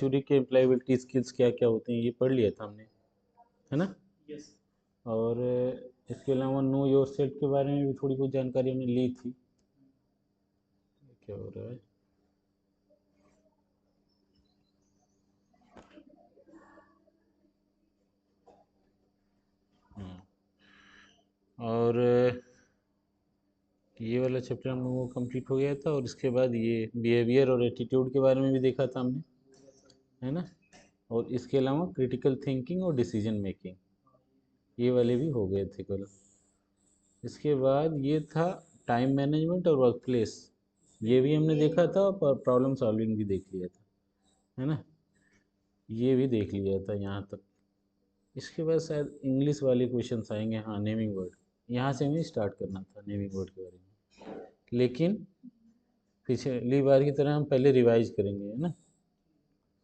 Actually के employability skills क्या क्या होते हैं ये पढ़ लिया था हमने, है ना। यस। और इसके अलावा नो योर सेल्फ के बारे में भी थोड़ी बहुत जानकारी हमने ली थी। क्या हो रहा है? हाँ। और ये वाला चैप्टर हम लोगों को कंप्लीट हो गया था, और इसके बाद ये बिहेवियर और एटीट्यूड के बारे में भी देखा था हमने, है ना। और इसके अलावा क्रिटिकल थिंकिंग और डिसीजन मेकिंग, ये वाले भी हो गए थे कल। इसके बाद ये था टाइम मैनेजमेंट और वर्क प्लेस, ये भी हमने देखा था, और प्रॉब्लम सॉल्विंग भी देख लिया था, है ना। ये भी देख लिया था यहाँ तक। इसके बाद शायद इंग्लिश वाले क्वेश्चंस आएंगे। हाँ, नेमिंग वर्ड, यहाँ से हमें स्टार्ट करना था नेमिंग वर्ड के बारे में, लेकिन पिछली बार की तरह हम पहले रिवाइज करेंगे, है ना।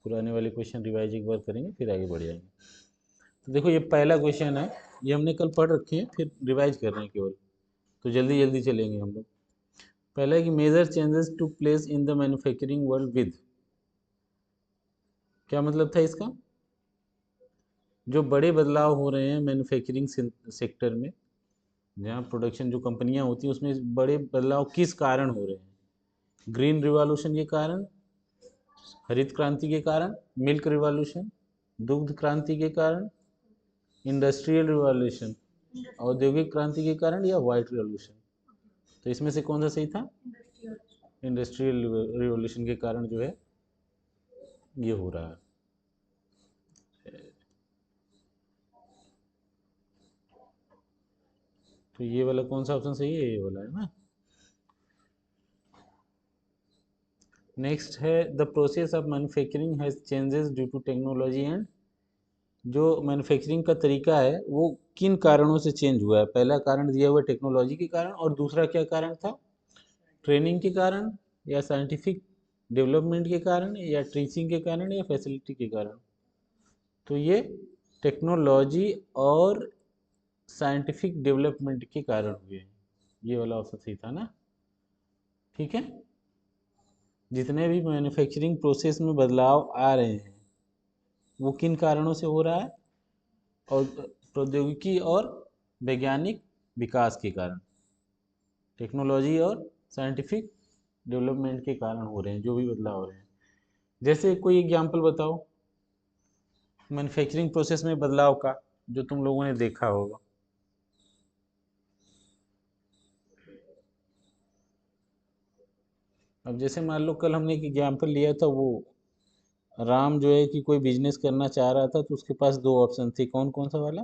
पुराने वाले क्वेश्चन रिवाइज एक बार करेंगे, फिर आगे बढ़ जाएंगे। तो देखो, ये पहला क्वेश्चन है, ये हमने कल पढ़ रखे हैं, फिर रिवाइज कर रहे हैं केवल, तो जल्दी जल्दी चलेंगे हम लोग। पहला है कि major changes to place in the manufacturing world with, क्या मतलब था इसका? जो बड़े बदलाव हो रहे हैं मैन्युफैक्चरिंग सेक्टर में, जहाँ प्रोडक्शन जो कंपनियां होती हैं उसमें बड़े बदलाव किस कारण हो रहे हैं? ग्रीन रिवॉल्यूशन के कारण, हरित क्रांति के कारण, मिल्क रिवॉल्यूशन, दुग्ध क्रांति के कारण, इंडस्ट्रियल रिवॉल्यूशन, औद्योगिक क्रांति के कारण, या व्हाइट रिवॉल्यूशन। तो इसमें से कौन सा सही था? इंडस्ट्रियल रिवॉल्यूशन के कारण जो है ये हो रहा है। तो ये वाला कौन सा ऑप्शन सही है? ये वाला है ना। नेक्स्ट है the process of manufacturing has changes due to technology and, जो मैन्युफैक्चरिंग का तरीका है वो किन कारणों से चेंज हुआ है? पहला कारण दिया हुआ टेक्नोलॉजी के कारण, और दूसरा क्या कारण था? ट्रेनिंग के कारण, या साइंटिफिक डेवलपमेंट के कारण, या टीचिंग के कारण, या फैसिलिटी के कारण। तो ये टेक्नोलॉजी और साइंटिफिक डेवलपमेंट के कारण हुए हैं। ये वाला ऑप्शन सही था ना। ठीक है। जितने भी मैन्युफैक्चरिंग प्रोसेस में बदलाव आ रहे हैं वो किन कारणों से हो रहा है? और प्रौद्योगिकी और वैज्ञानिक विकास के कारण, टेक्नोलॉजी और साइंटिफिक डेवलपमेंट के कारण हो रहे हैं जो भी बदलाव हो रहे हैं। जैसे कोई एग्जांपल बताओ मैन्युफैक्चरिंग प्रोसेस में बदलाव का, जो तुम लोगों ने देखा होगा। अब जैसे मान लो कल हमने एक एग्जांपल लिया था, वो राम जो है कि कोई बिजनेस करना चाह रहा था, तो उसके पास दो ऑप्शन थे। कौन कौन सा वाला?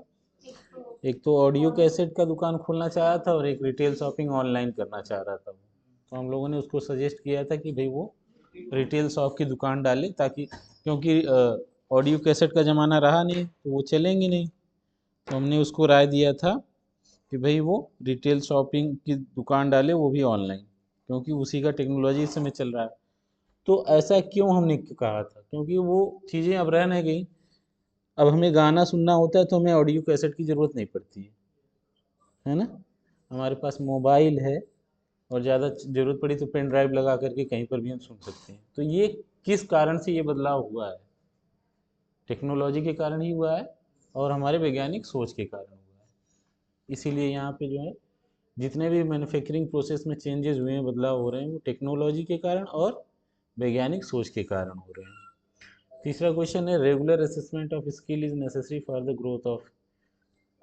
एक तो ऑडियो कैसेट का दुकान खोलना चाह रहा था, और एक रिटेल शॉपिंग ऑनलाइन करना चाह रहा था। तो हम लोगों ने उसको सजेस्ट किया था कि भाई वो रिटेल शॉप की दुकान डाले, ताकि, क्योंकि ऑडियो कैसेट का ज़माना रहा नहीं तो वो चलेंगे नहीं। तो हमने उसको राय दिया था कि भाई वो रिटेल शॉपिंग की दुकान डाले, वो भी ऑनलाइन, क्योंकि उसी का टेक्नोलॉजी इस समय चल रहा है। तो ऐसा क्यों हमने कहा था? क्योंकि वो चीज़ें अब रह नहीं गई। अब हमें गाना सुनना होता है तो हमें ऑडियो कैसेट की ज़रूरत नहीं पड़ती है ना। हमारे पास मोबाइल है, और ज़्यादा ज़रूरत पड़ी तो पेन ड्राइव लगा करके कहीं पर भी हम सुन सकते हैं। तो ये किस कारण से ये बदलाव हुआ है? टेक्नोलॉजी के कारण ही हुआ है, और हमारे वैज्ञानिक सोच के कारण हुआ है। इसीलिए यहाँ पे जो है जितने भी मैन्युफैक्चरिंग प्रोसेस में चेंजेस हुए हैं, बदलाव हो रहे हैं, वो टेक्नोलॉजी के कारण और वैज्ञानिक सोच के कारण हो रहे हैं। तीसरा क्वेश्चन है regular assessment of skill is necessary for the growth of.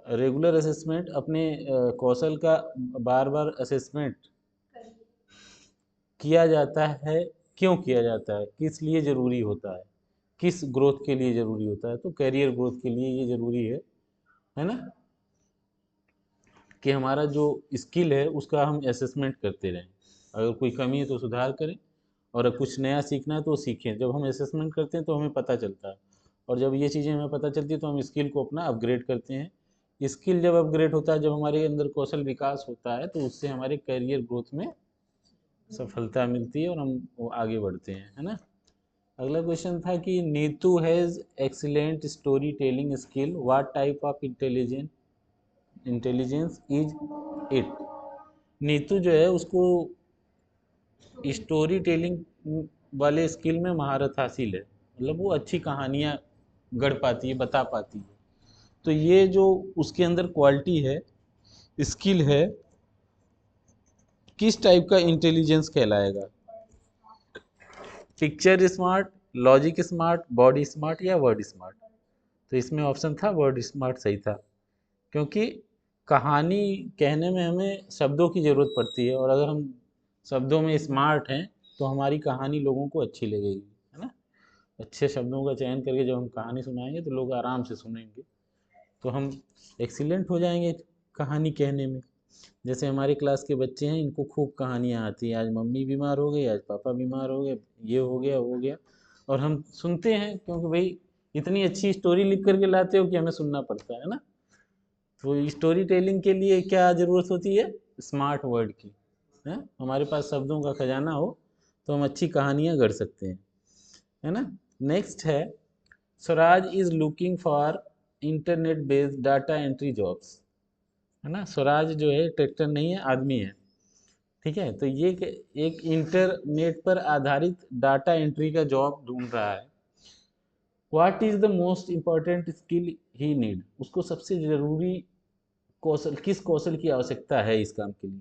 Regular assessment, अपने कौशल का बार बार असेसमेंट किया जाता है। क्यों किया जाता है? किस लिए ज़रूरी होता है? किस ग्रोथ के लिए ज़रूरी होता है? तो कैरियर ग्रोथ के लिए ये ज़रूरी है ना, कि हमारा जो स्किल है उसका हम असेसमेंट करते रहें। अगर कोई कमी है तो सुधार करें, और अगर कुछ नया सीखना है तो सीखें। जब हम असेसमेंट करते हैं तो हमें पता चलता है, और जब ये चीज़ें हमें पता चलती है तो हम स्किल को अपना अपग्रेड करते हैं। स्किल जब अपग्रेड होता है, जब हमारे अंदर कौशल विकास होता है, तो उससे हमारे करियर ग्रोथ में सफलता मिलती है, और हम वो आगे बढ़ते हैं, है ना। अगला क्वेश्चन था कि Neetu has excellent story telling skill, what type of intelligence is it. Neetu जो है उसको स्टोरी टेलिंग वाले स्किल में महारत हासिल है, मतलब वो अच्छी कहानियाँ गढ़ पाती है, बता पाती है। तो ये जो उसके अंदर क्वालिटी है, स्किल है, किस टाइप का इंटेलिजेंस कहलाएगा? Picture smart, logic smart, body smart या वर्ड स्मार्ट? तो इसमें ऑप्शन था वर्ड स्मार्ट सही था, क्योंकि कहानी कहने में हमें शब्दों की ज़रूरत पड़ती है, और अगर हम शब्दों में स्मार्ट हैं तो हमारी कहानी लोगों को अच्छी लगेगी, है ना। अच्छे शब्दों का चयन करके जब हम कहानी सुनाएंगे तो लोग आराम से सुनेंगे, तो हम एक्सीलेंट हो जाएंगे कहानी कहने में। जैसे हमारी क्लास के बच्चे हैं, इनको खूब कहानियाँ आती हैं, आज मम्मी बीमार हो गई, आज पापा बीमार हो गए, ये हो गया वो गया, और हम सुनते हैं क्योंकि भाई इतनी अच्छी स्टोरी लिख करके लाते हो कि हमें सुनना पड़ता है ना। तो स्टोरी टेलिंग के लिए क्या ज़रूरत होती है? स्मार्ट वर्ड की, है। हमारे पास शब्दों का खजाना हो तो हम अच्छी कहानियाँ गढ़ सकते हैं, है ना। नेक्स्ट है, Swaraj is looking for internet based data entry jobs, है ना। स्वराज जो है ट्रैक्टर नहीं है, आदमी है, ठीक है। तो ये एक इंटरनेट पर आधारित डाटा एंट्री का जॉब ढूंढ रहा है। What is the most important skill he need, उसको सबसे जरूरी कौशल, किस कौशल की आवश्यकता है इस काम के लिए?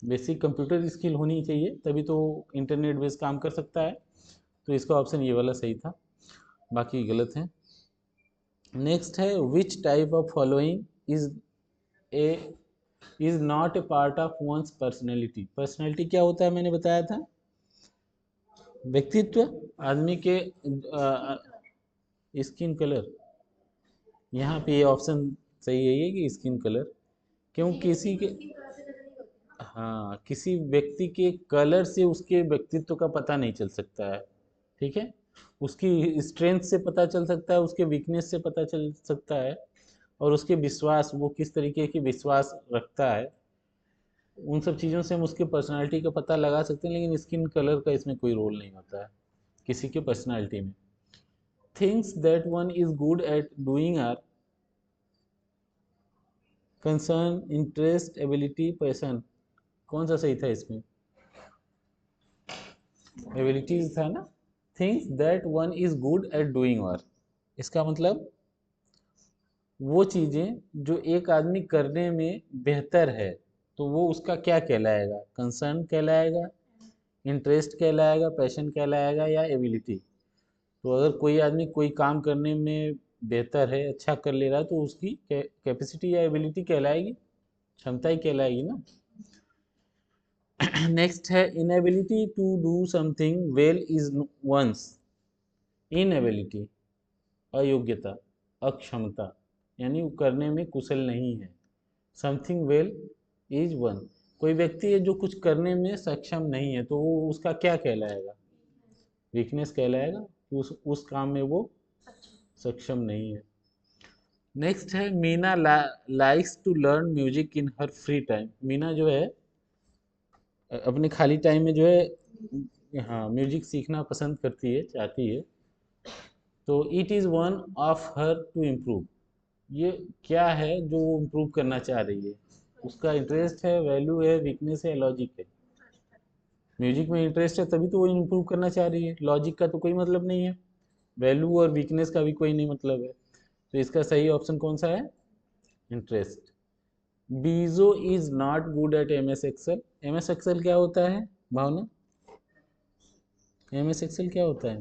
बेसिक कंप्यूटर स्किल होनी चाहिए, तभी तो इंटरनेट बेस्ड काम कर सकता है। तो इसका ऑप्शन ये वाला सही था, बाकी गलत है। नेक्स्ट है, which type of following is a is not a part of one's personality. Personality क्या होता है, मैंने बताया था, व्यक्तित्व, आदमी के स्किन कलर। यहाँ पे ये ऑप्शन सही है, ये कि स्किन कलर, क्यों किसी के, हाँ, किसी व्यक्ति के कलर से उसके व्यक्तित्व का पता नहीं चल सकता है, ठीक है। उसकी स्ट्रेंथ से पता चल सकता है, उसके वीकनेस से पता चल सकता है, और उसके विश्वास, वो किस तरीके की विश्वास रखता है, उन सब चीज़ों से हम उसके पर्सनालिटी का पता लगा सकते हैं। लेकिन स्किन कलर का इसमें कोई रोल नहीं होता है किसी के पर्सनालिटी में। Things that one is good at doing are concern, interest, ability, passion. कौन सा सही था इसमें? एबिलिटीज था ना। Things that one is good at doing are, इसका मतलब वो चीज़ें जो एक आदमी करने में बेहतर है, तो वो उसका क्या कहलाएगा? कंसर्न कहलाएगा, इंटरेस्ट कहलाएगा, पैशन कहलाएगा, या एबिलिटी? तो अगर कोई आदमी कोई काम करने में बेहतर है, अच्छा कर ले रहा है, तो उसकी कैपेसिटी या एबिलिटी कहलाएगी, क्षमता ही कहलाएगी ना। नेक्स्ट है, inability to do something well is one's, inability अयोग्यता, अक्षमता, यानी वो करने में कुशल नहीं है। समथिंग वेल इज वन, कोई व्यक्ति है जो कुछ करने में सक्षम नहीं है, तो वो उसका क्या कहलाएगा? वीकनेस कहलाएगा, कि उस काम में वो सक्षम नहीं है। नेक्स्ट है, Meena likes to learn music in her free time. Meena जो है अपने खाली टाइम में जो है, हाँ, म्यूजिक सीखना पसंद करती है, चाहती है। तो it is one of her to improve, ये क्या है जो वो इम्प्रूव करना चाह रही है? उसका इंटरेस्ट है, वैल्यू है, वीकनेस है, लॉजिक है? म्यूजिक में इंटरेस्ट है तभी तो वो इम्प्रूव करना चाह रही है, लॉजिक का तो कोई मतलब नहीं है, वैल्यू और वीकनेस का भी कोई नहीं मतलब है। तो इसका सही ऑप्शन कौन सा है? Interest. Bijo is not good at M S Excel. M S Excel क्या होता है भावना? एम एस एक्सएल क्या होता है?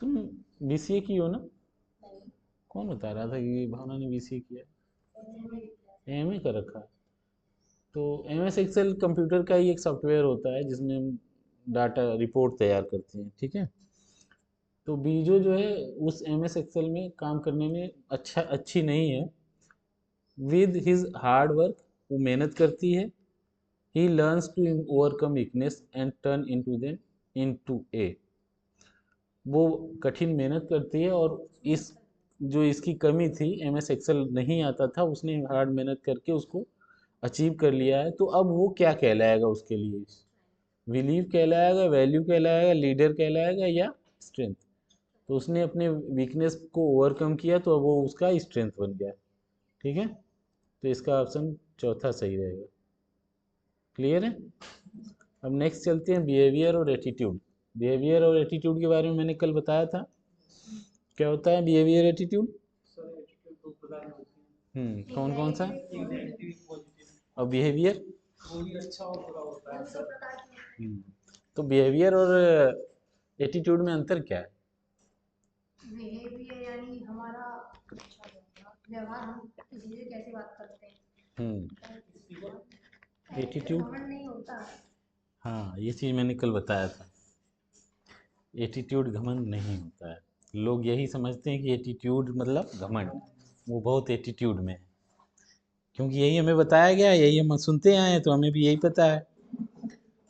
तुम बीसीए की हो ना? कौन बता रहा था कि भावना ने बीसीए किया? एमए कर रखा है। तो एम एस एक्सएल कंप्यूटर का ही एक सॉफ्टवेयर होता है जिसमें हम डाटा रिपोर्ट तैयार करते हैं, ठीक है। तो बीजो जो है उस एम एस एक्सएल में काम करने में अच्छी नहीं है। विद हिज हार्ड वर्क, वो मेहनत करती है, he learns to overcome weakness and turn into them into a, वो कठिन मेहनत करती है, और इस जो इसकी कमी थी, एम एस एक्सेल नहीं आता था, उसने हार्ड मेहनत करके उसको अचीव कर लिया है। तो अब वो क्या कहलाएगा उसके लिए? बिलीव कहलाएगा, वैल्यू कहलाएगा, लीडर कहलाएगा, या स्ट्रेंथ? तो उसने अपने वीकनेस को ओवरकम किया, तो अब वो उसका स्ट्रेंथ बन गया, ठीक है। तो इसका ऑप्शन चौथा सही रहेगा। क्लियर है? अब नेक्स्ट चलते हैं बिहेवियर और एटीट्यूड। बिहेवियर और एटीट्यूड के बारे में मैंने कल बताया था। क्या होता है बिहेवियर एटीट्यूड? कौन कौन सा? और बिहेवियर? तो बिहेवियर और एटीट्यूड में अंतर क्या है? बिहेवियर यानी हमारा व्यवहार, हम किसी से कैसे बात करते हैं। एटीट्यूड घमंड नहीं होता। हाँ, ये चीज़ मैंने कल बताया था। एटीट्यूड घमंड नहीं होता है। लोग यही समझते हैं कि एटीट्यूड मतलब घमंड, वो बहुत एटीट्यूड में है, क्योंकि यही हमें बताया गया है, यही हम सुनते आए हैं, तो हमें भी यही पता है।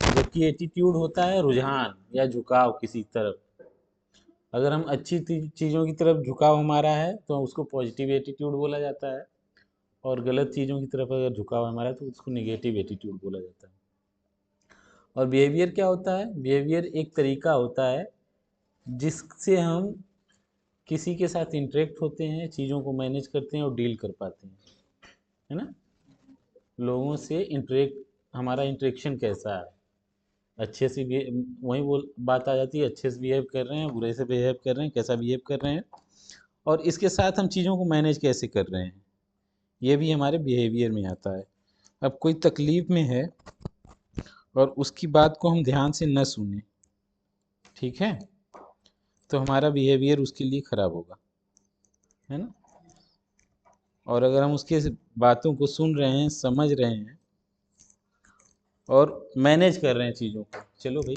जबकि एटीट्यूड होता है रुझान या झुकाव किसी तरफ। अगर हम अच्छी चीज़ों की तरफ झुकाव हमारा है तो उसको पॉजिटिव एटीट्यूड बोला जाता है, और गलत चीज़ों की तरफ अगर झुकाव हमारा है तो उसको नेगेटिव एटीट्यूड बोला जाता है। और बिहेवियर क्या होता है? बिहेवियर एक तरीका होता है जिससे हम किसी के साथ इंटरेक्ट होते हैं, चीज़ों को मैनेज करते हैं और डील कर पाते हैं, है ना। लोगों से इंटरेक्ट, हमारा इंटरेक्शन कैसा है, अच्छे से भी वही बोल बात आ जाती है, अच्छे से बिहेव कर रहे हैं, बुरे से बिहेव कर रहे हैं, कैसा बिहेव कर रहे हैं, और इसके साथ हम चीज़ों को मैनेज कैसे कर रहे हैं, ये भी हमारे बिहेवियर में आता है। अब कोई तकलीफ़ में है और उसकी बात को हम ध्यान से न सुने, ठीक है, तो हमारा बिहेवियर उसके लिए ख़राब होगा, है ना। और अगर हम उसके बातों को सुन रहे हैं, समझ रहे हैं और मैनेज कर रहे हैं चीज़ों को, चलो भाई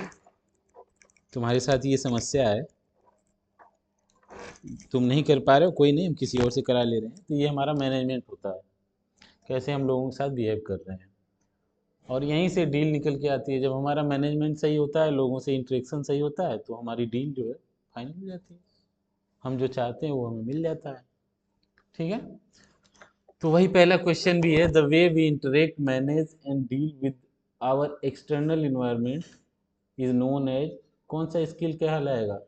तुम्हारे साथ ये समस्या है, तुम नहीं कर पा रहे हो, कोई नहीं, हम किसी और से करा ले रहे हैं, तो ये हमारा मैनेजमेंट होता है, कैसे हम लोगों के साथ बिहेव कर रहे हैं। और यहीं से डील निकल के आती है। जब हमारा मैनेजमेंट सही होता है, लोगों से इंटरेक्शन सही होता है, तो हमारी डील जो है फाइनल हो जाती है, हम जो चाहते हैं वो हमें मिल जाता है, ठीक है। तो वही पहला क्वेश्चन भी है, the way we interact, manage and deal with our external environment is known as, कौन सा स्किल कहलाएगा?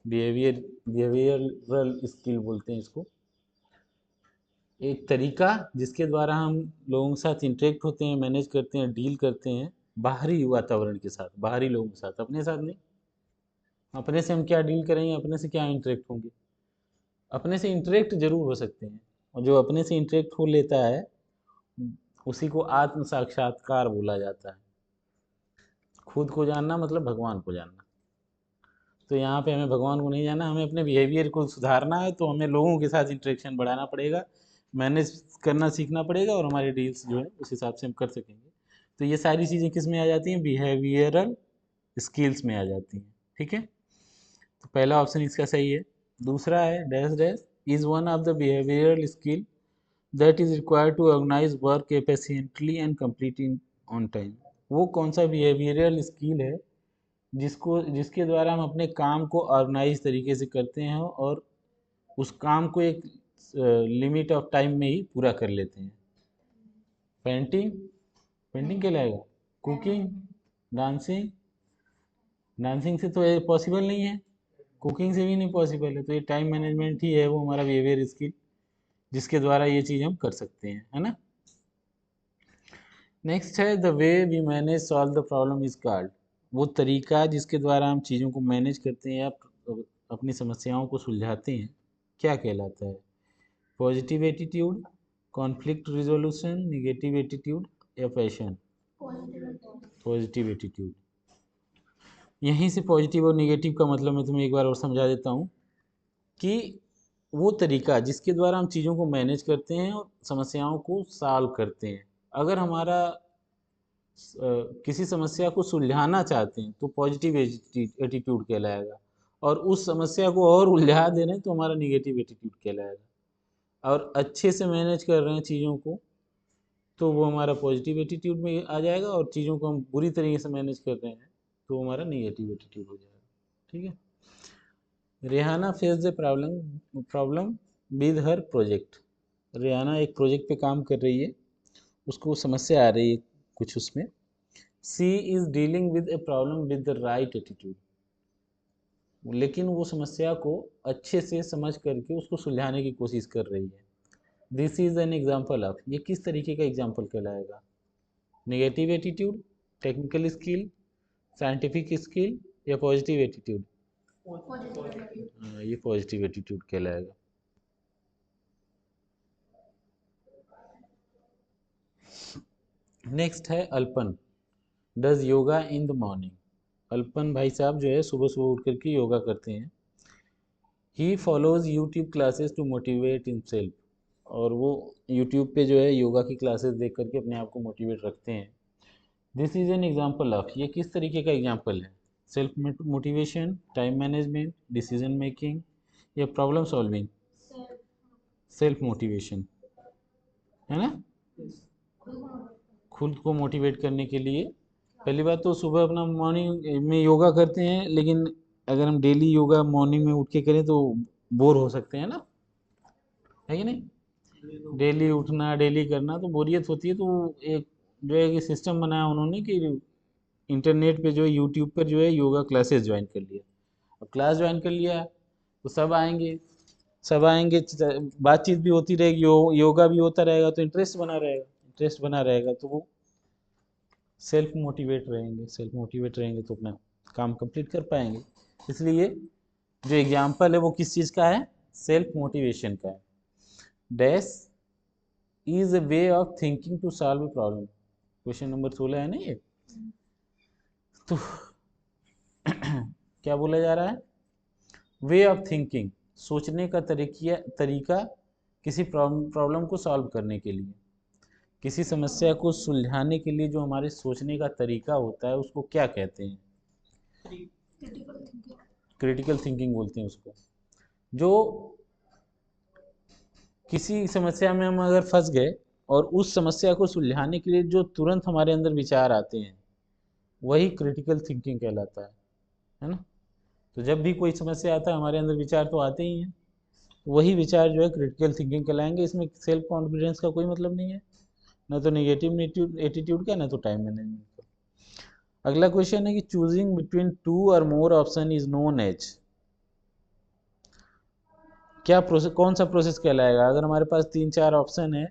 बिहेवियरल स्किल बोलते हैं इसको। एक तरीका जिसके द्वारा हम लोगों के साथ इंटरेक्ट होते हैं, मैनेज करते हैं, डील करते हैं बाहरी वातावरण के साथ, बाहरी लोगों के साथ, अपने साथ नहीं। अपने से हम क्या डील करेंगे, अपने से क्या इंटरेक्ट होंगे? अपने से इंटरेक्ट जरूर हो सकते हैं, और जो अपने से इंटरेक्ट हो लेता है उसी को आत्म साक्षात्कार बोला जाता है। खुद को जानना मतलब भगवान को जानना। तो यहाँ पे हमें भगवान को नहीं जानना, हमें अपने बिहेवियर को सुधारना है, तो हमें लोगों के साथ इंटरेक्शन बढ़ाना पड़ेगा, मैनेज करना सीखना पड़ेगा, और हमारे डील्स जो है उस हिसाब से हम कर सकेंगे। तो ये सारी चीज़ें किस में आ जाती हैं? बिहेवियरल स्किल्स में आ जाती हैं, ठीक है। तो पहला ऑप्शन इसका सही है। दूसरा है dash dash is one of the behavioural skill that is required to organise work efficiently and complete in on time. वो कौन सा बिहेवियरल स्किल है जिसके द्वारा हम अपने काम को ऑर्गेनाइज तरीके से करते हैं और उस काम को एक लिमिट ऑफ टाइम में ही पूरा कर लेते हैं? पेंटिंग, पेंटिंग कहलाएगा। कुकिंग, डांसिंग, डांसिंग से तो ये पॉसिबल नहीं है, कुकिंग से भी नहीं पॉसिबल है, तो ये टाइम मैनेजमेंट ही है वो हमारा बिहेवियर स्किल, जिसके द्वारा ये चीज़ हम कर सकते हैं, है ना। नेक्स्ट है the way we manage solve the problem is called, वो तरीका जिसके द्वारा हम चीज़ों को मैनेज करते हैं या अपनी समस्याओं को सुलझाते हैं, क्या कहलाता है? Positive attitude, conflict resolution, negative attitude या पैशन? Positive attitude. यहीं से पॉजिटिव और निगेटिव का मतलब मैं तुम्हें एक बार और समझा देता हूँ कि वो तरीका जिसके द्वारा हम चीज़ों को मैनेज करते हैं और समस्याओं को सॉल्व करते हैं। अगर हमारा किसी समस्या को सुलझाना चाहते हैं तो पॉजिटिव एटीट्यूड कहलाएगा, और उस समस्या को और उलझा दे रहे हैं तो हमारा निगेटिव एटीट्यूड कहलाएगा। और अच्छे से मैनेज कर रहे हैं चीज़ों को तो वो हमारा पॉजिटिव एटीट्यूड में आ जाएगा, और चीज़ों को हम बुरी तरीके से मैनेज कर रहे हैं तो हमारा निगेटिव एटीट्यूड हो जाएगा, ठीक है। Rehana face the problem with her project. Rehana एक प्रोजेक्ट पे काम कर रही है, उसको समस्या आ रही है कुछ उसमें। She is dealing with a problem with the right attitude, लेकिन वो समस्या को अच्छे से समझ करके उसको सुलझाने की कोशिश कर रही है। This is an example of, ये किस तरीके का एग्जाम्पल कहलाएगा? Negative attitude, technical skill, scientific skill या पॉजिटिव एटीट्यूड? पॉजिटिव। हाँ, ये पॉजिटिव एटीट्यूड कहलाएगा। नेक्स्ट है Alapan, does yoga in the morning. Alapan भाई साहब जो है सुबह सुबह उठ करके योगा करते हैं। He follows YouTube classes to motivate himself, और वो यूट्यूब पे जो है योगा की क्लासेस देख करके अपने आप को मोटिवेट रखते हैं। This is an example of, ये किस तरीके का एग्जाम्पल है? Self motivation, time management, decision making या प्रॉब्लम सॉल्विंग? सेल्फ मोटिवेशन है ना, खुद को मोटिवेट करने के लिए। पहली बात तो सुबह अपना मॉर्निंग में योगा करते हैं, लेकिन अगर हम डेली योगा मॉर्निंग में उठ के करें तो बोर हो सकते हैं ना, है कि नहीं? डेली उठना डेली करना तो बोरियत होती है। तो एक जो है कि सिस्टम बनाया उन्होंने कि इंटरनेट पे जो है यूट्यूब पर जो है योगा क्लासेस ज्वाइन कर लिया। अब क्लास ज्वाइन कर लिया तो सब आएंगे, बातचीत भी होती रहेगी, योगा भी होता रहेगा, तो इंटरेस्ट बना रहेगा तो वो सेल्फ मोटिवेट रहेंगे तो अपना काम कंप्लीट कर पाएंगे। इसलिए जो एग्जाम्पल है वो किस चीज़ का है? सेल्फ मोटिवेशन का है। Dash is a way of thinking to solve a problem. Question number 16 है ना ये। तो क्या बोला जा रहा है? वे ऑफ थिंकिंग, सोचने का तरीका किसी प्रॉब्लम को सॉल्व करने के लिए, किसी समस्या को सुलझाने के लिए जो हमारे सोचने का तरीका होता है उसको क्या कहते हैं? क्रिटिकल थिंकिंग बोलते हैं उसको। जो किसी समस्या में हम अगर फंस गए और उस समस्या को सुलझाने के लिए जो तुरंत हमारे अंदर विचार आते हैं वही क्रिटिकल थिंकिंग कहलाता है ना। तो जब भी कोई समस्या आता है हमारे अंदर विचार तो आते ही हैं, वही विचार जो है क्रिटिकल थिंकिंग कहलाएंगे। इसमें सेल्फ कॉन्फिडेंस का कोई मतलब नहीं है, ना तो नेगेटिव एटीट्यूड का, ना तो टाइम मैनेजमेंट का। अगला क्वेश्चन है कि choosing between two or more option is known as. क्या प्रोसेस, कौन सा प्रोसेस कहलाएगा? अगर हमारे पास 3-4 ऑप्शन है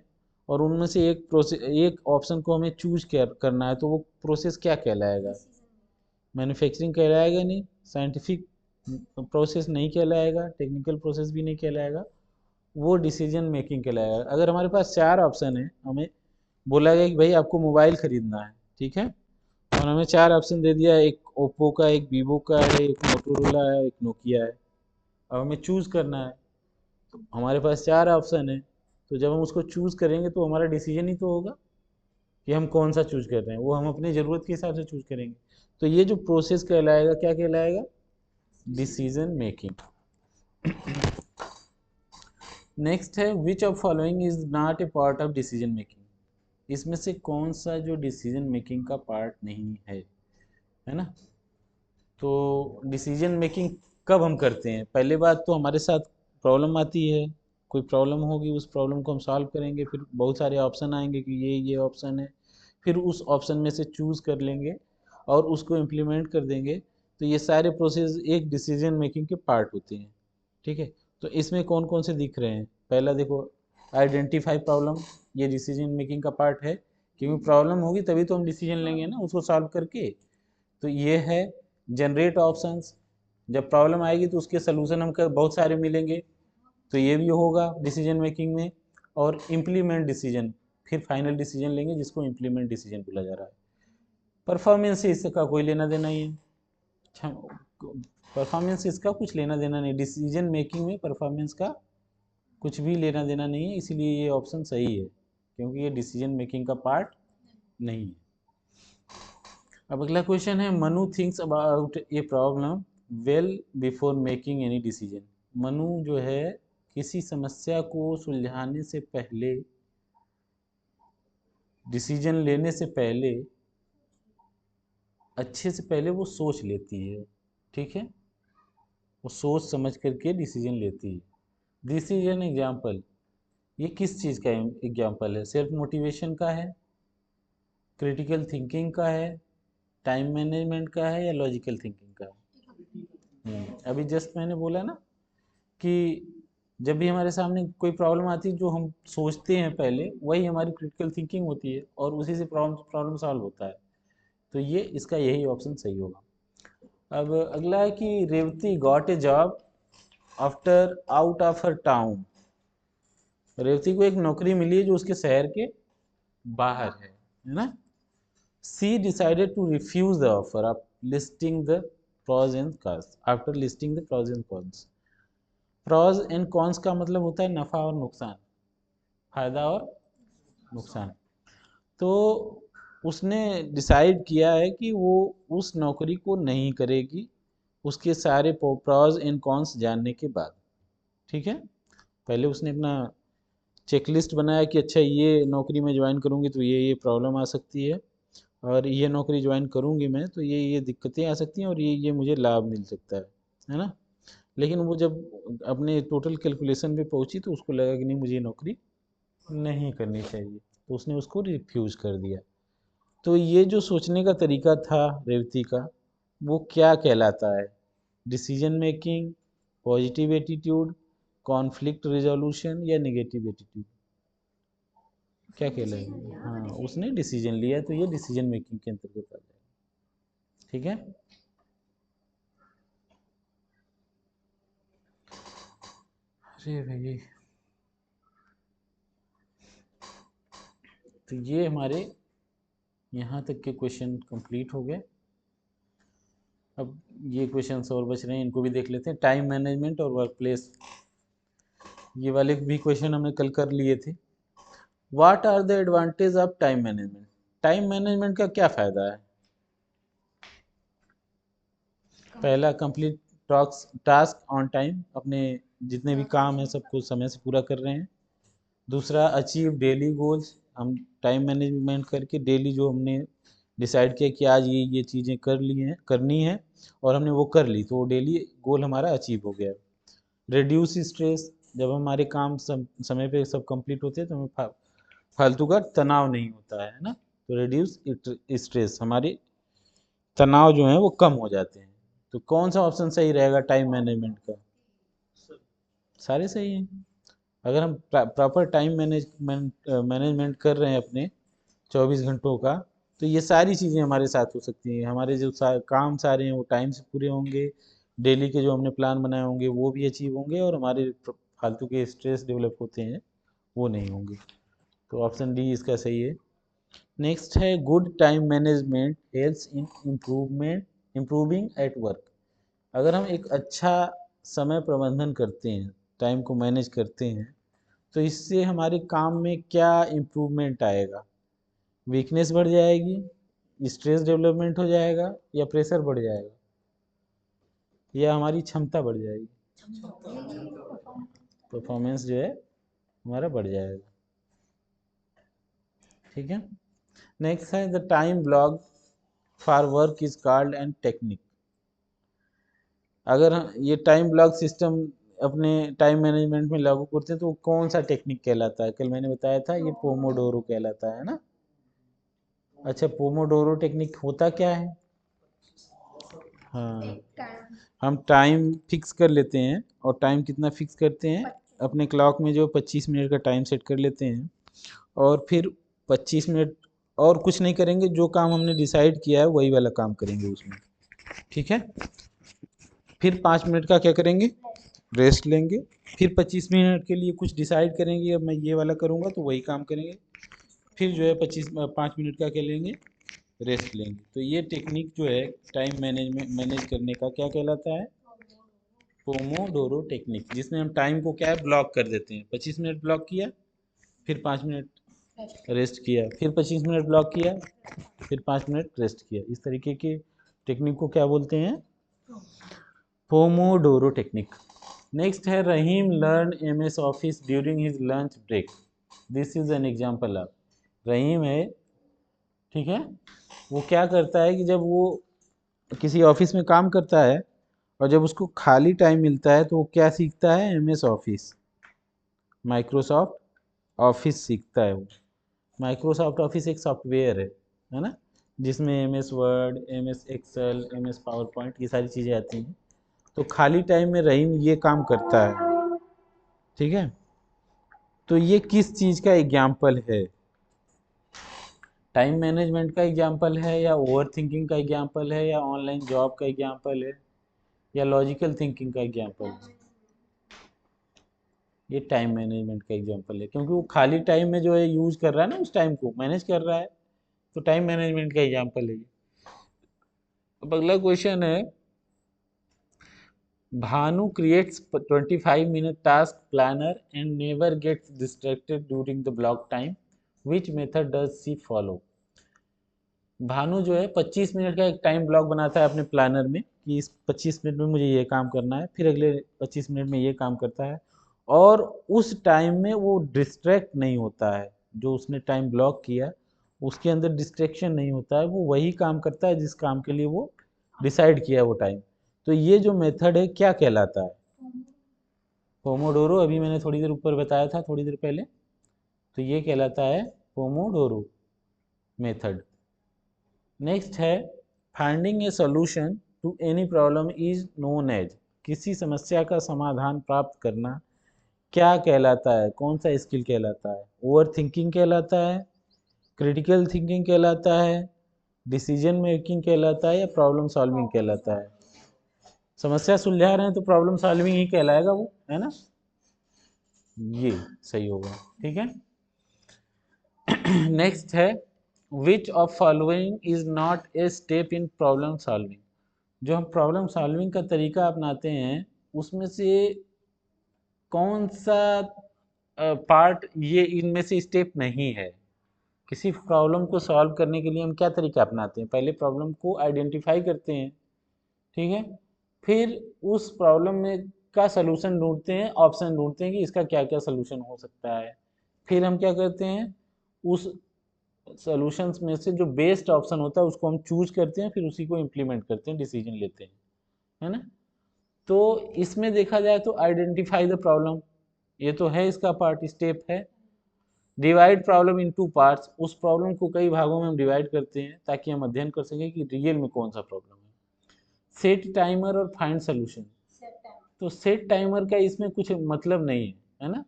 और उनमें से एक ऑप्शन को हमें चूज करना है तो वो प्रोसेस क्या कहलाएगा? मैन्युफैक्चरिंग कहलाएगा नहीं, साइंटिफिक प्रोसेस नहीं कहलाएगा, टेक्निकल प्रोसेस भी नहीं कहलाएगा, वो डिसीजन मेकिंग कहलाएगा। अगर हमारे पास 4 ऑप्शन है, हमें बोला गया कि भाई आपको मोबाइल खरीदना है, ठीक है, और हमें 4 ऑप्शन दे दिया, एक ओप्पो का, एक वीवो का है, एक मोटोरोला है, एक नोकिया है। अब हमें चूज़ करना है, तो हमारे पास 4 ऑप्शन है, तो जब हम उसको चूज़ करेंगे तो हमारा डिसीजन ही तो होगा कि हम कौन सा चूज़ कर रहे हैं, वो हम अपनी ज़रूरत के हिसाब से चूज़ करेंगे। तो ये जो प्रोसेस कहलाएगा, क्या कहलाएगा? Decision making. नेक्स्ट है which of following is not a part of decision making. इसमें से कौन सा जो डिसीजन मेकिंग का पार्ट नहीं है ना। तो डिसीजन मेकिंग कब हम करते हैं? पहले बात तो हमारे साथ प्रॉब्लम आती है, कोई प्रॉब्लम होगी, उस प्रॉब्लम को हम सॉल्व करेंगे, फिर बहुत सारे ऑप्शन आएंगे कि ये ऑप्शन है, फिर उस ऑप्शन में से चूज़ कर लेंगे और उसको इम्प्लीमेंट कर देंगे। तो ये सारे प्रोसेस एक डिसीजन मेकिंग के पार्ट होते हैं, ठीक है। तो इसमें कौन कौन से दिख रहे हैं? पहला देखो, आइडेंटिफाई प्रॉब्लम, ये डिसीजन मेकिंग का पार्ट है, क्योंकि प्रॉब्लम होगी तभी तो हम डिसीजन लेंगे ना उसको सॉल्व करके। तो ये है जनरेट ऑप्शंस, जब प्रॉब्लम आएगी तो उसके सलूशन हमको बहुत सारे मिलेंगे, तो ये भी होगा डिसीजन मेकिंग में। और इम्प्लीमेंट डिसीजन, फिर फाइनल डिसीजन लेंगे जिसको इम्प्लीमेंट डिसीजन बोला जा रहा है। परफॉर्मेंस से इसका कोई लेना देना ही है, अच्छा, परफॉर्मेंस से इसका कुछ लेना देना नहीं, डिसीजन मेकिंग में परफॉर्मेंस का कुछ भी लेना देना नहीं है, इसीलिए ये ऑप्शन सही है, क्योंकि ये डिसीजन मेकिंग का पार्ट नहीं है। अब अगला क्वेश्चन है Manu thinks about a problem well before making any decision. Manu जो है किसी समस्या को सुलझाने से पहले, डिसीजन लेने से पहले, अच्छे से पहले वो सोच लेती है, ठीक है, वो सोच समझ करके डिसीजन लेती है। दिस इज एन एग्जाम्पल, ये किस चीज़ का एग्जाम्पल है? सेल्फ मोटिवेशन का है, क्रिटिकल थिंकिंग का है, टाइम मैनेजमेंट का है, या लॉजिकल थिंकिंग का है? अभी जस्ट मैंने बोला ना कि जब भी हमारे सामने कोई प्रॉब्लम आती है, जो हम सोचते हैं पहले, वही हमारी क्रिटिकल थिंकिंग होती है और उसी से प्रॉब्लम सॉल्व होता है। तो ये इसका यही ऑप्शन सही होगा। अब अगला है कि Revathi got a job after out of her town. Revathi को एक नौकरी मिली है जो उसके शहर के बाहर है ना। She decided to refuse the offer of listing the pros and cons after listing the pros and cons. Pros and cons का मतलब होता है नफा और नुकसान, फायदा और नुकसान। तो उसने डिसाइड किया है कि वो उस नौकरी को नहीं करेगी उसके सारे प्रॉज एंड कॉन्स जानने के बाद। ठीक है, पहले उसने अपना चेकलिस्ट बनाया कि अच्छा ये नौकरी में ज्वाइन करूँगी तो ये प्रॉब्लम आ सकती है, और ये नौकरी ज्वाइन करूँगी मैं तो ये दिक्कतें आ सकती हैं, और ये मुझे लाभ मिल सकता है ना। लेकिन वो जब अपने टोटल कैलकुलेशन पे पहुंची तो उसको लगा कि नहीं, मुझे ये नौकरी नहीं करनी चाहिए, तो उसने उसको रिफ्यूज कर दिया। तो ये जो सोचने का तरीका था रेवती का, वो क्या कहलाता है? Decision making, positive attitude, conflict resolution या नेगेटिव एटीट्यूड? क्या उसने डिसीजन कहलाएगा? लिया ना, तो हाँ, उसने डिसीजन। डिसीजन लिया तो ये डिसीजन मेकिंग के अंतर्गत आ जाएगा। ठीक है। अरे भाई, तो ये हमारे यहाँ तक के क्वेश्चन कंप्लीट हो गए। अब ये क्वेश्चंस और बच रहे हैं, इनको भी देख लेते हैं। टाइम मैनेजमेंट और वर्क प्लेस, ये वाले भी क्वेश्चन हमने कल कर लिए थे। What are the advantage of time management? Time management का क्या फ़ायदा है? पहला, कंप्लीट टास्क ऑन टाइम, अपने जितने भी काम हैं सबको समय से पूरा कर रहे हैं। दूसरा, अचीव डेली गोल्स, हम टाइम मैनेजमेंट करके डेली जो हमने डिसाइड किया कि आज ये चीज़ें कर ली हैं, करनी है, और हमने वो कर ली तो वो डेली गोल हमारा अचीव हो गया। रिड्यूस स्ट्रेस, जब हमारे काम समय पे सब कंप्लीट होते हैं तो हमें फालतू का तनाव नहीं होता है ना। तो रिड्यूस स्ट्रेस, हमारे तनाव जो है वो कम हो जाते हैं। तो कौन सा ऑप्शन सही रहेगा टाइम मैनेजमेंट का? सारे सही हैं। अगर हम प्रॉपर टाइम मैनेजमेंट कर रहे हैं अपने 24 घंटों का, तो ये सारी चीज़ें हमारे साथ हो सकती हैं। हमारे जो काम सारे हैं वो टाइम से पूरे होंगे, डेली के जो हमने प्लान बनाए होंगे वो भी अचीव होंगे, और हमारे फालतू के स्ट्रेस डेवलप होते हैं वो नहीं होंगे। तो ऑप्शन डी इसका सही है। नेक्स्ट है, good time management helps in improving at work. अगर हम एक अच्छा समय प्रबंधन करते हैं, टाइम को मैनेज करते हैं, तो इससे हमारे काम में क्या इम्प्रूवमेंट आएगा? वीकनेस बढ़ जाएगी, स्ट्रेस डेवलपमेंट हो जाएगा, या प्रेशर बढ़ जाएगा, या हमारी क्षमता बढ़ जाएगी? परफॉर्मेंस जो है हमारा बढ़ जाएगा। ठीक है। नेक्स्ट है, the time block for work is called and technique. अगर हम ये टाइम ब्लॉक सिस्टम अपने टाइम मैनेजमेंट में लागू करते हैं तो वो कौन सा टेक्निक कहलाता है? कल मैंने बताया था, ये पोमोडोरो कहलाता है ना। अच्छा, पोमोडोरो टेक्निक होता क्या है? हाँ, एक टाइम हम टाइम फिक्स कर लेते हैं, और टाइम कितना फिक्स करते हैं? अपने क्लॉक में जो 25 मिनट का टाइम सेट कर लेते हैं, और फिर 25 मिनट और कुछ नहीं करेंगे, जो काम हमने डिसाइड किया है वही वाला काम करेंगे उसमें। ठीक है। फिर 5 मिनट का क्या करेंगे? रेस्ट लेंगे। फिर 25 मिनट के लिए कुछ डिसाइड करेंगे, अब मैं ये वाला करूँगा तो वही काम करेंगे। फिर जो है 5 मिनट का क्या लेंगे? रेस्ट लेंगे। तो ये टेक्निक जो है टाइम मैनेज करने का क्या कहलाता है? पोमोडोरो टेक्निक, जिसमें हम टाइम को क्या है, ब्लॉक कर देते हैं। 25 मिनट ब्लॉक किया, फिर 5 मिनट रेस्ट किया, फिर 25 मिनट ब्लॉक किया, फिर 5 मिनट रेस्ट किया। इस तरीके के टेक्निक को क्या बोलते हैं? Pomodoro technique. नेक्स्ट है, Rahim learn M S Office during his lunch break. This is an example of. Rahim है, ठीक है, वो क्या करता है कि जब वो किसी ऑफिस में काम करता है और जब उसको खाली टाइम मिलता है तो वो क्या सीखता है? M S office, Microsoft office सीखता है वो। माइक्रोसॉफ्ट ऑफिस एक सॉफ्टवेयर है ना, जिसमें M S Word, M S Excel, M S PowerPoint, ये सारी चीज़ें आती हैं। तो खाली टाइम में रहीम ये काम करता है। ठीक है। तो ये किस चीज़ का एग्जाम्पल है? टाइम मैनेजमेंट का एग्जाम्पल है, या ओवर थिंकिंग का एग्जाम्पल है, या ऑनलाइन जॉब का एग्जाम्पल है, या लॉजिकल थिंकिंग का एग्जाम्पल है? ये टाइम मैनेजमेंट का एग्जाम्पल है, क्योंकि वो खाली टाइम में जो है यूज कर रहा है ना, उस टाइम को मैनेज कर रहा है, तो टाइम मैनेजमेंट का एग्जाम्पल है ये। अब अगला क्वेश्चन है, Bhanu creates 25-minute task planner and never gets distracted during the block time. Which method does she follow? Bhanu जो है 25 मिनट का एक टाइम ब्लॉक बनाता है अपने प्लानर में कि इस 25 मिनट में मुझे ये काम करना है, फिर अगले 25 मिनट में ये काम करता है, और उस टाइम में वो डिस्ट्रैक्ट नहीं होता है। जो उसने टाइम ब्लॉक किया उसके अंदर डिस्ट्रैक्शन नहीं होता है, वो वही काम करता है जिस काम के लिए वो डिसाइड किया वो टाइम। तो ये जो मेथड है क्या कहलाता है? पोमोडोरो। अभी मैंने थोड़ी देर ऊपर बताया था, थोड़ी देर पहले, तो ये कहलाता है पोमोडोरो मेथड। नेक्स्ट है, finding a solution to any problem is known as. किसी समस्या का समाधान प्राप्त करना क्या कहलाता है? कौन सा स्किल कहलाता है? ओवर थिंकिंग कहलाता है, क्रिटिकल थिंकिंग कहलाता है, डिसीजन मेकिंग कहलाता है, या प्रॉब्लम सॉल्विंग कहलाता है? समस्या सुलझा रहे हैं तो प्रॉब्लम सॉल्विंग ही कहलाएगा वो, है ना? ये सही होगा, ठीक है। नेक्स्ट है, which of following is not a step in problem solving. जो हम प्रॉब्लम सॉल्विंग का तरीका अपनाते हैं उसमें से कौन सा पार्ट ये इनमें से स्टेप नहीं है? किसी प्रॉब्लम को सॉल्व करने के लिए हम क्या तरीका अपनाते हैं? पहले प्रॉब्लम को आइडेंटिफाई करते हैं, ठीक है, फिर उस प्रॉब्लम में का सलूशन ढूंढते हैं, ऑप्शन ढूंढते हैं कि इसका क्या क्या सलूशन हो सकता है। फिर हम क्या करते हैं, उस सॉल्यूशंस में से जो बेस्ट ऑप्शन होता है उसको हम चूज करते हैं, फिर उसी को इम्प्लीमेंट करते हैं, डिसीजन लेते हैं, है ना? तो इसमें देखा जाए तो आइडेंटिफाई द प्रॉब्लम, ये तो है इसका पार्ट, स्टेप है। Divide problem in two parts, उस प्रॉब्लम को कई भागों में हम डिवाइड करते हैं ताकि हम अध्ययन कर सकें कि रियल में कौन सा प्रॉब्लम है। सेट टाइमर और फाइंड सोल्यूशन, तो सेट टाइमर का इसमें कुछ मतलब नहीं है ना?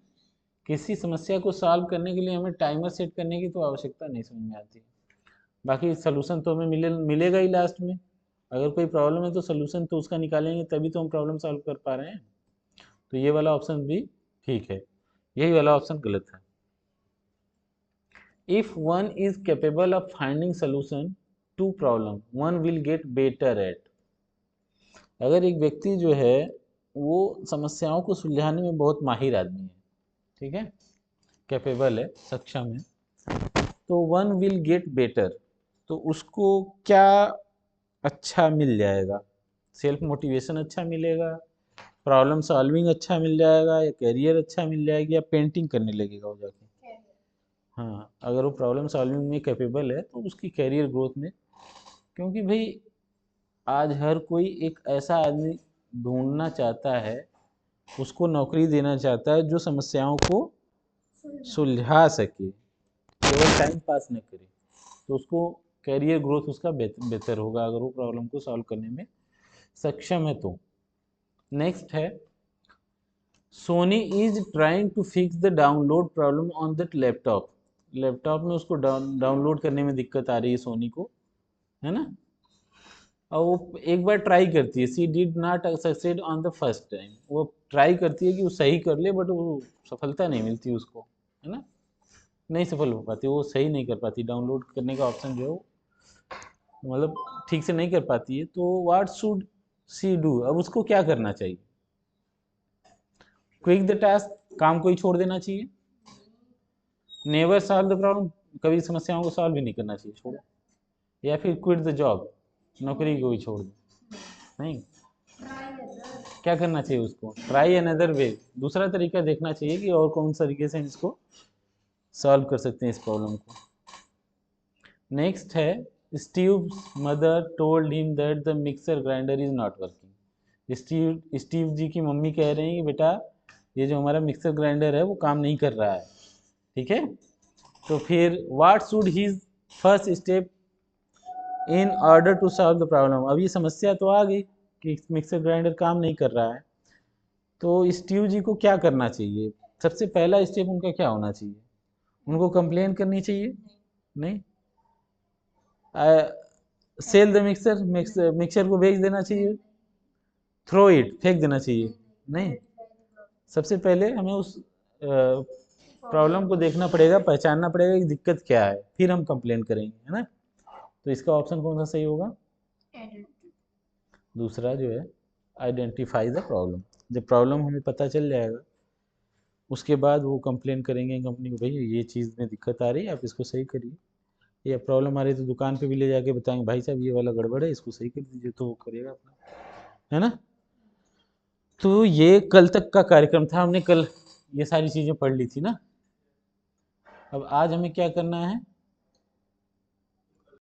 किसी समस्या को सॉल्व करने के लिए हमें टाइमर सेट करने की तो आवश्यकता नहीं समझ में आती। बाकी सोल्यूशन तो हमें मिलेगा ही लास्ट में। अगर कोई प्रॉब्लम है तो सोल्यूशन तो उसका निकालेंगे, तभी तो हम प्रॉब्लम सॉल्व कर पा रहे हैं। तो ये वाला ऑप्शन भी ठीक है, यही वाला ऑप्शन गलत है। If one is capable of finding solution to problem one will get better at. अगर एक व्यक्ति जो है वो समस्याओं को सुलझाने में बहुत माहिर आदमी है, ठीक है, कैपेबल है, सक्षम है, तो वन विल गेट बेटर, तो उसको क्या अच्छा मिल जाएगा? सेल्फ मोटिवेशन अच्छा मिलेगा, प्रॉब्लम सॉल्विंग अच्छा मिल जाएगा, या कैरियर अच्छा मिल जाएगी, या पेंटिंग करने लगेगा वो जाके? हाँ, अगर वो प्रॉब्लम सॉल्विंग में कैपेबल है तो उसकी कैरियर ग्रोथ में, क्योंकि भाई आज हर कोई एक ऐसा आदमी ढूंढना चाहता है, उसको नौकरी देना चाहता है जो समस्याओं को सुलझा सके, केवल टाइम पास न करे, तो उसको कैरियर ग्रोथ उसका बेहतर होगा अगर वो प्रॉब्लम को सॉल्व करने में सक्षम है तो। नेक्स्ट है, Soni is trying to fix the download problem on that laptop. Laptop में उसको डाउनलोड करने में दिक्कत आ रही है सोनी को, है ना? और वो एक बार ट्राई करती है, she did not succeed on the first time, वो ट्राई करती है कि वो सही कर ले, बट वो सफलता नहीं मिलती उसको, है ना? नहीं सफल हो पाती, वो सही नहीं कर पाती, डाउनलोड करने का ऑप्शन जो है वो मतलब ठीक से नहीं कर पाती है। तो व्हाट शुड सी डू, अब उसको क्या करना चाहिए? क्विक द टास्क, काम को ही छोड़ देना चाहिए? नेवर सॉल्व द प्रॉब्लम, कभी समस्याओं को सॉल्व भी नहीं करना चाहिए, छोड़ो? या फिर क्विट द जॉब, नौकरी को ही छोड़ दो? नहीं, क्या करना चाहिए उसको? ट्राई अनदर वे, दूसरा तरीका देखना चाहिए कि और कौन सा तरीके से हम इसको सॉल्व कर सकते हैं इस प्रॉब्लम को। नेक्स्ट है, Steve mother told him that the mixer grinder is not working. Steve ji की मम्मी कह रही हैं कि बेटा ये जो हमारा मिक्सर ग्राइंडर है वो काम नहीं कर रहा है, ठीक है? तो फिर what should his first step in order to solve the problem. अब ये समस्या तो आ गई कि मिक्सर ग्राइंडर काम नहीं कर रहा है, तो स्टीव जी को क्या करना चाहिए? सबसे पहला स्टेप उनका क्या होना चाहिए? उनको कंप्लेन करनी चाहिए? नहीं, सेल द मिक्सर, मिक्सर को भेज देना चाहिए, थ्रो इट, फेंक देना चाहिए, नहीं। सबसे पहले हमें उस प्रॉब्लम को देखना पड़ेगा, पहचानना पड़ेगा कि दिक्कत क्या है, फिर हम कंप्लेन करेंगे, है ना। तो इसका ऑप्शन कौन सा सही होगा? दूसरा जो है, आइडेंटिफाई द प्रॉब्लम। जब प्रॉब्लम हमें पता चल जाएगा, उसके बाद वो कंप्लेन करेंगे कंपनी को, भाई ये चीज़ में दिक्कत आ रही है, आप इसको सही करिए। या प्रॉब्लम आ रही है तो दुकान पे भी ले जाके बताएंगे, भाई साहब ये वाला गड़बड़ है, इसको सही कर दीजिए, तो वो करेगा अपना, है ना। तो ये कल तक का कार्यक्रम था, हमने कल ये सारी चीज़ें पढ़ ली थी ना। अब आज हमें क्या करना है?